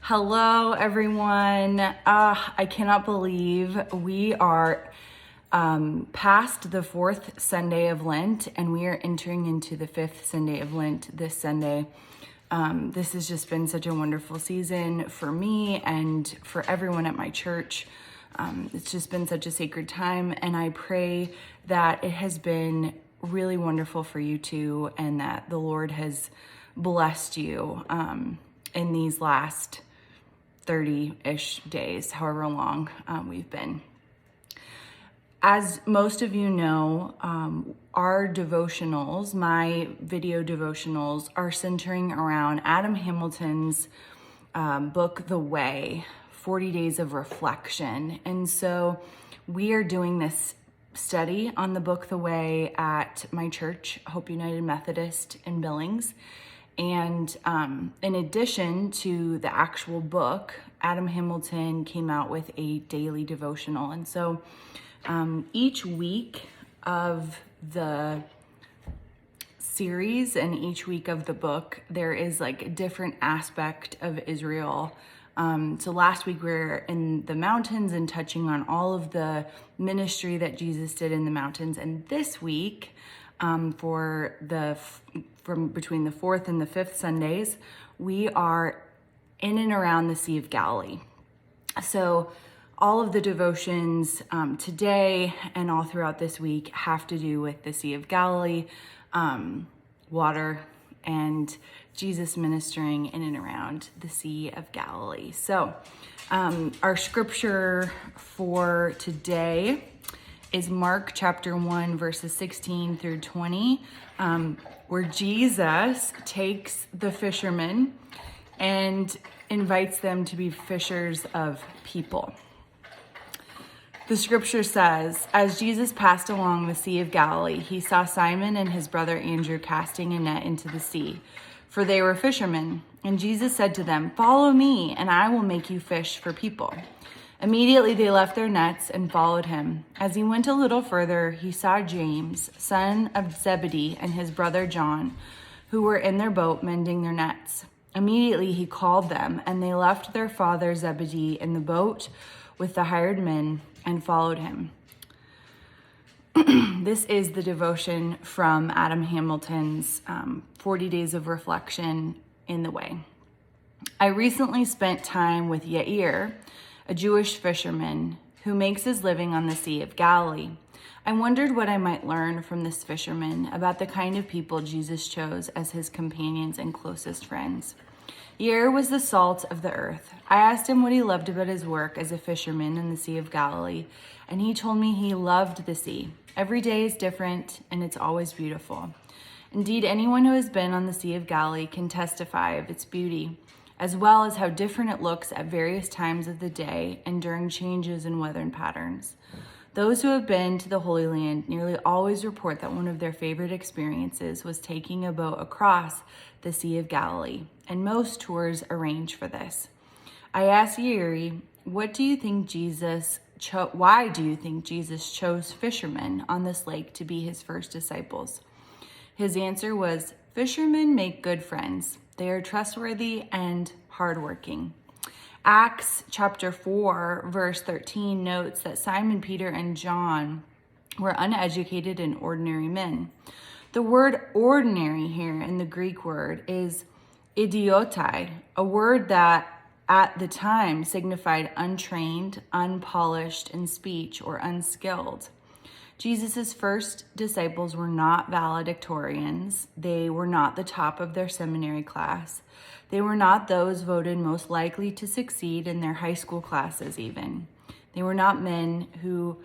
Hello, everyone. I cannot believe we are past the fourth Sunday of Lent, and we are entering into the fifth Sunday of Lent this Sunday. This has just been such a wonderful season for me and for everyone at my church. It's just been such a sacred time, and I pray that it has been really wonderful for you too, and that the Lord has blessed you in these last 30-ish days, however long we've been. As most of you know, our devotionals, my video devotionals, are centering around Adam Hamilton's book, The Way, 40 Days of Reflection. And so we are doing this study on the book, The Way, at my church, Hope United Methodist in Billings. And in addition to the actual book, Adam Hamilton came out with a daily devotional. And so each week of the series and each week of the book, there is like a different aspect of Israel. So last week we were in the mountains and touching on all of the ministry that Jesus did in the mountains. And this week, from between the fourth and the fifth Sundays, we are in and around the Sea of Galilee. So all of the devotions today and all throughout this week have to do with the Sea of Galilee, water, and Jesus ministering in and around the Sea of Galilee. So our scripture for today is Mark chapter 1, verses 16 through 20, where Jesus takes the fishermen and invites them to be fishers of people. The scripture says, as Jesus passed along the Sea of Galilee, he saw Simon and his brother Andrew casting a net into the sea, for they were fishermen. And Jesus said to them, "Follow me, and I will make you fish for people." Immediately they left their nets and followed him. As he went a little further, he saw James, son of Zebedee, and his brother John, who were in their boat mending their nets. Immediately he called them, and they left their father Zebedee in the boat with the hired men and followed him. This is the devotion from Adam Hamilton's 40 Days of Reflection in the Way. I recently spent time with Yair, a Jewish fisherman who makes his living on the Sea of Galilee. I wondered what I might learn from this fisherman about the kind of people Jesus chose as his companions and closest friends. Yair was the salt of the earth. I asked him what he loved about his work as a fisherman in the Sea of Galilee, and he told me he loved the sea. Every day is different, and it's always beautiful. Indeed, anyone who has been on the Sea of Galilee can testify of its beauty, as well as how different it looks at various times of the day and during changes in weather patterns. Those who have been to the Holy Land nearly always report that one of their favorite experiences was taking a boat across the Sea of Galilee, and most tours arrange for this. I asked Yuri, why do you think Jesus chose fishermen on this lake to be his first disciples? His answer was, fishermen make good friends. They are trustworthy and hardworking. Acts chapter 4, verse 13 notes that Simon, Peter, and John were uneducated and ordinary men. The word ordinary here in the Greek word is idiotai, a word that at the time signified untrained, unpolished in speech, or unskilled. Jesus' first disciples were not valedictorians. They were not the top of their seminary class. They were not those voted most likely to succeed in their high school classes even. They were not men who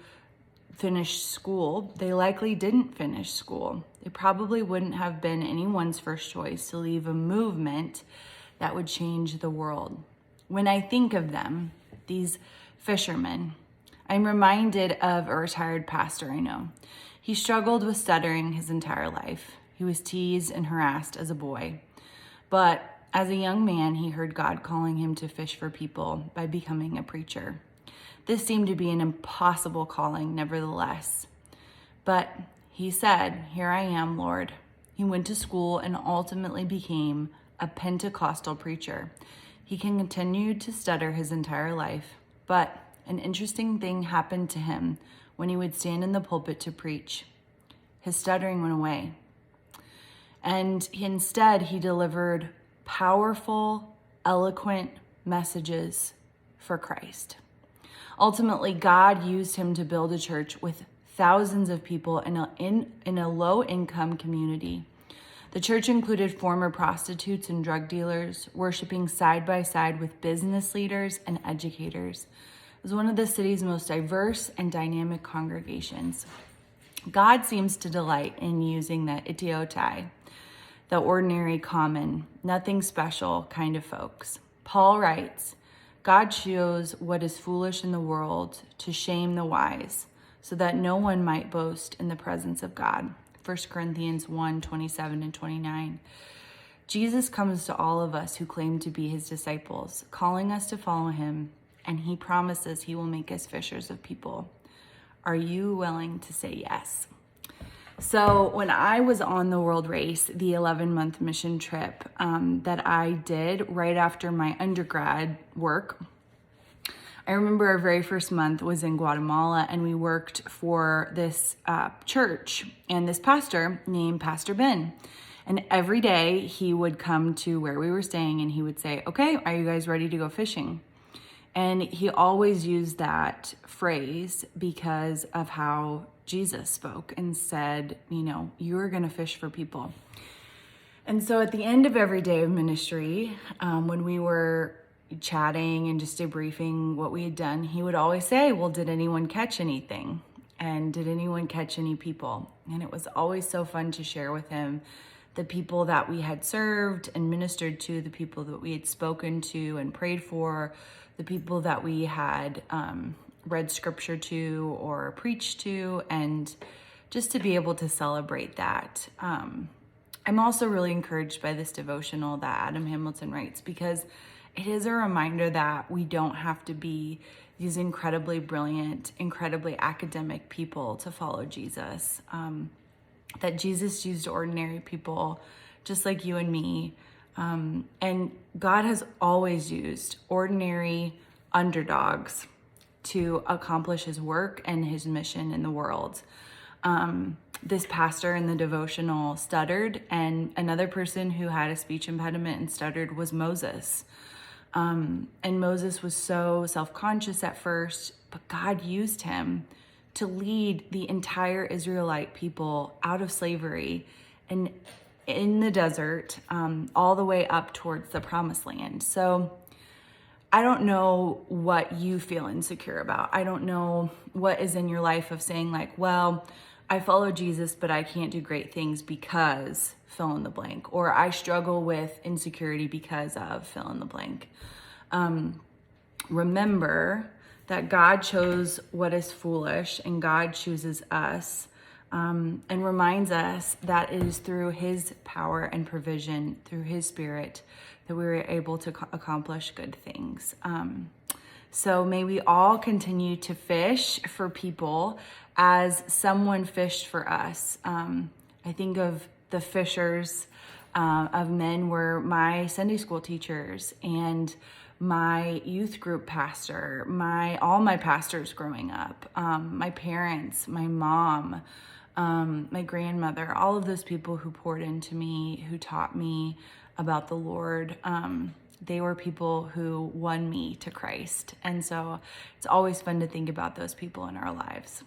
finished school. They likely didn't finish school. They probably wouldn't have been anyone's first choice to lead a movement that would change the world. When I think of them, these fishermen, I'm reminded of a retired pastor I know. He struggled with stuttering his entire life. He was teased and harassed as a boy. But as a young man, he heard God calling him to fish for people by becoming a preacher. This seemed to be an impossible calling, nevertheless. But he said, "Here I am, Lord." He went to school and ultimately became a Pentecostal preacher. He can continue to stutter his entire life, but an interesting thing happened to him when he would stand in the pulpit to preach. His stuttering went away, and instead he delivered powerful, eloquent messages for Christ. Ultimately, God used him to build a church with thousands of people in a low-income community. The church included former prostitutes and drug dealers, worshiping side by side with business leaders and educators. It was one of the city's most diverse and dynamic congregations. God seems to delight in using the idiotai, the ordinary, common, nothing special kind of folks. Paul writes, God chose what is foolish in the world to shame the wise, so that no one might boast in the presence of God. 1 Corinthians 1:27 and 29. Jesus comes to all of us who claim to be his disciples, calling us to follow him, and he promises he will make us fishers of people. Are you willing to say yes? So when I was on the world race, the 11-month mission trip that I did right after my undergrad work, I remember our very first month was in Guatemala, and we worked for this church and this pastor named Pastor Ben. And every day he would come to where we were staying and he would say, okay, are you guys ready to go fishing? And he always used that phrase because of how Jesus spoke and said, you're going to fish for people. And so at the end of every day of ministry, when we were chatting and just debriefing what we had done, he would always say, well, did anyone catch anything? And did anyone catch any people? And it was always so fun to share with him the people that we had served and ministered to, the people that we had spoken to and prayed for, the people that we had read scripture to or preached to, and just to be able to celebrate that. I'm also really encouraged by this devotional that Adam Hamilton writes, because it is a reminder that we don't have to be these incredibly brilliant, incredibly academic people to follow Jesus. That Jesus used ordinary people just like you and me. And God has always used ordinary underdogs to accomplish his work and his mission in the world. This pastor in the devotional stuttered, and another person who had a speech impediment and stuttered was Moses. And Moses was so self-conscious at first, but God used him to lead the entire Israelite people out of slavery and in the desert, all the way up towards the promised land. So I don't know what you feel insecure about. I don't know what is in your life of saying like, well, I follow Jesus, but I can't do great things because fill in the blank, or I struggle with insecurity because of fill in the blank. Remember that God chose what is foolish, and God chooses us, and reminds us that it is through his power and provision, through his spirit, that we were able to accomplish good things. So may we all continue to fish for people as someone fished for us. I think of the fishers of men were my Sunday school teachers and my youth group pastor, all my pastors growing up, my parents, my mom, my grandmother, all of those people who poured into me, who taught me about the Lord. They were people who won me to Christ. And so it's always fun to think about those people in our lives.